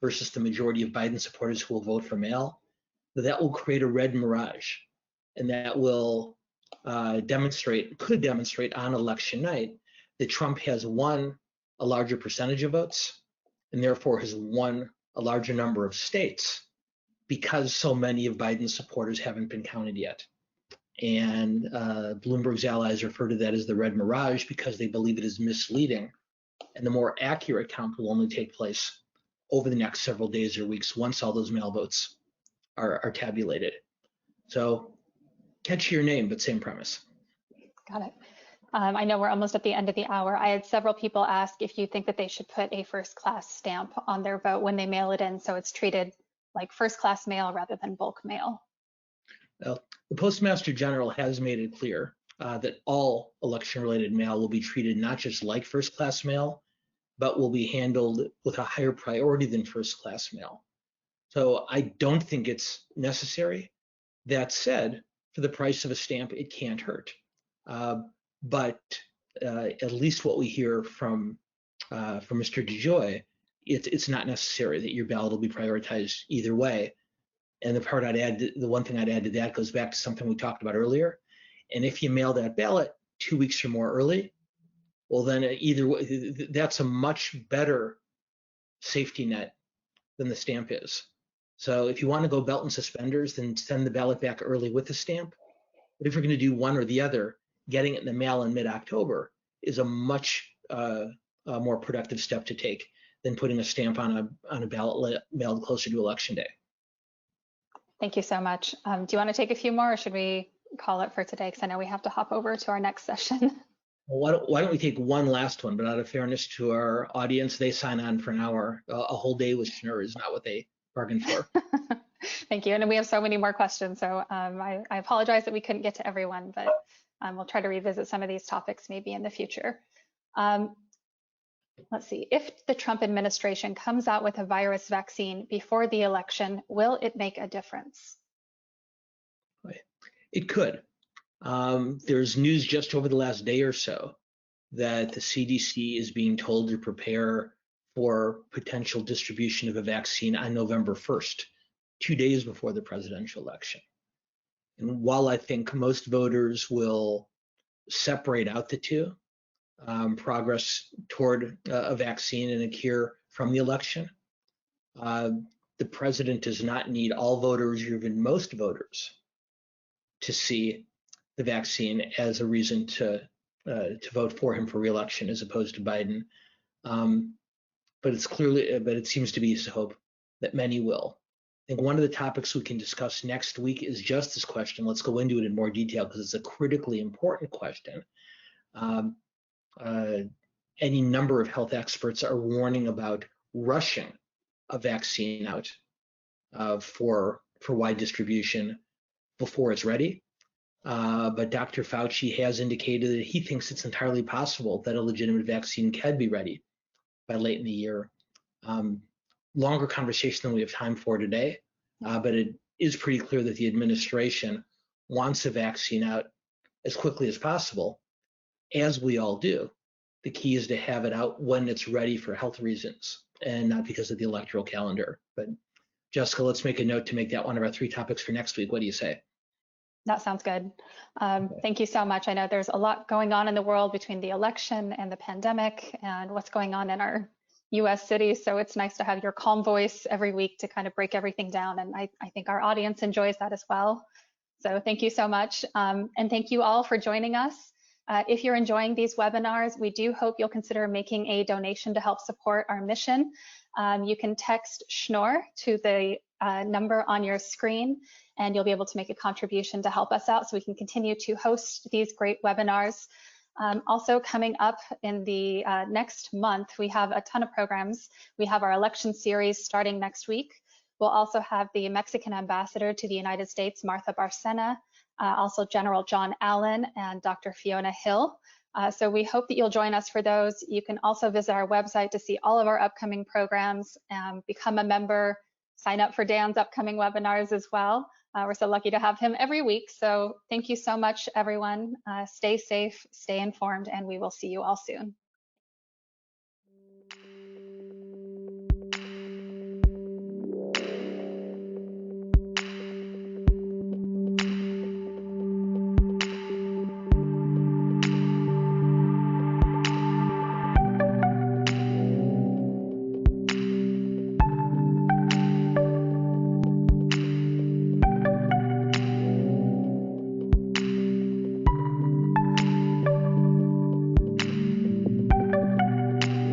B: versus the majority of Biden supporters who will vote for mail, that will create a Red Mirage. And that will could demonstrate on election night that Trump has won a larger percentage of votes and therefore has won a larger number of states because so many of Biden's supporters haven't been counted yet. And Bloomberg's allies refer to that as the Red Mirage because they believe it is misleading. And the more accurate count will only take place over the next several days or weeks once all those mail votes are tabulated. So catchy your name, but same premise.
A: Got it. I know we're almost at the end of the hour. I had several people ask if you think that they should put a first-class stamp on their vote when they mail it in, so it's treated like first-class mail rather than bulk mail.
B: Well, the Postmaster General has made it clear that all election-related mail will be treated not just like first-class mail, but will be handled with a higher priority than first-class mail. So I don't think it's necessary. That said, for the price of a stamp, it can't hurt. But at least what we hear from Mr. DeJoy, it's not necessary that your ballot will be prioritized either way. And the one thing I'd add to that goes back to something we talked about earlier. And if you mail that ballot 2 weeks or more early, well, then either way, that's a much better safety net than the stamp is. So if you want to go belt and suspenders, then send the ballot back early with the stamp. But if you're going to do one or the other, getting it in the mail in mid-October is a much more productive step to take than putting a stamp on a ballot mailed closer to Election Day.
A: Thank you so much. Do you want to take a few more or should we call it for today? Because I know we have to hop over to our next session.
B: Well, why don't we take one last one, but out of fairness to our audience, they sign on for an hour. A whole day with Schnur is not what they bargained for.
A: Thank you. And we have so many more questions. So I apologize that we couldn't get to everyone, but we'll try to revisit some of these topics maybe in the future. Let's see, if the Trump administration comes out with a virus vaccine before the election, will it make a difference?
B: It could. There's news just over the last day or so that the CDC is being told to prepare for potential distribution of a vaccine on November 1st, 2 days before the presidential election. And while I think most voters will separate out the two, progress toward a vaccine and a cure from the election, the president does not need all voters or even most voters to see the vaccine as a reason to vote for him for re-election as opposed to Biden. But it seems to be so hope that many will. I think one of the topics we can discuss next week is just this question. Let's go into it in more detail because it's a critically important question. Any number of health experts are warning about rushing a vaccine out for wide distribution before it's ready. But Dr. Fauci has indicated that he thinks it's entirely possible that a legitimate vaccine can be ready by late in the year. Longer conversation than we have time for today, but it is pretty clear that the administration wants a vaccine out as quickly as possible, as we all do. The key is to have it out when it's ready for health reasons and not because of the electoral calendar. But Jessica, let's make a note to make that one of our 3 topics for next week. What do you say?
A: That sounds good. Thank you so much. I know there's a lot going on in the world between the election and the pandemic and what's going on in our US cities. So it's nice to have your calm voice every week to kind of break everything down. And I think our audience enjoys that as well. So thank you so much. And thank you all for joining us. If you're enjoying these webinars, we do hope you'll consider making a donation to help support our mission. You can text Schnur to the number on your screen, and you'll be able to make a contribution to help us out so we can continue to host these great webinars. Also coming up in the next month, we have a ton of programs. We have our election series starting next week. We'll also have the Mexican ambassador to the United States, Martha Barcena, also General John Allen and Dr. Fiona Hill. So we hope that you'll join us for those. You can also visit our website to see all of our upcoming programs, become a member, sign up for Dan's upcoming webinars as well. We're so lucky to have him every week. So thank you so much, everyone. Stay safe, stay informed, and we will see you all soon.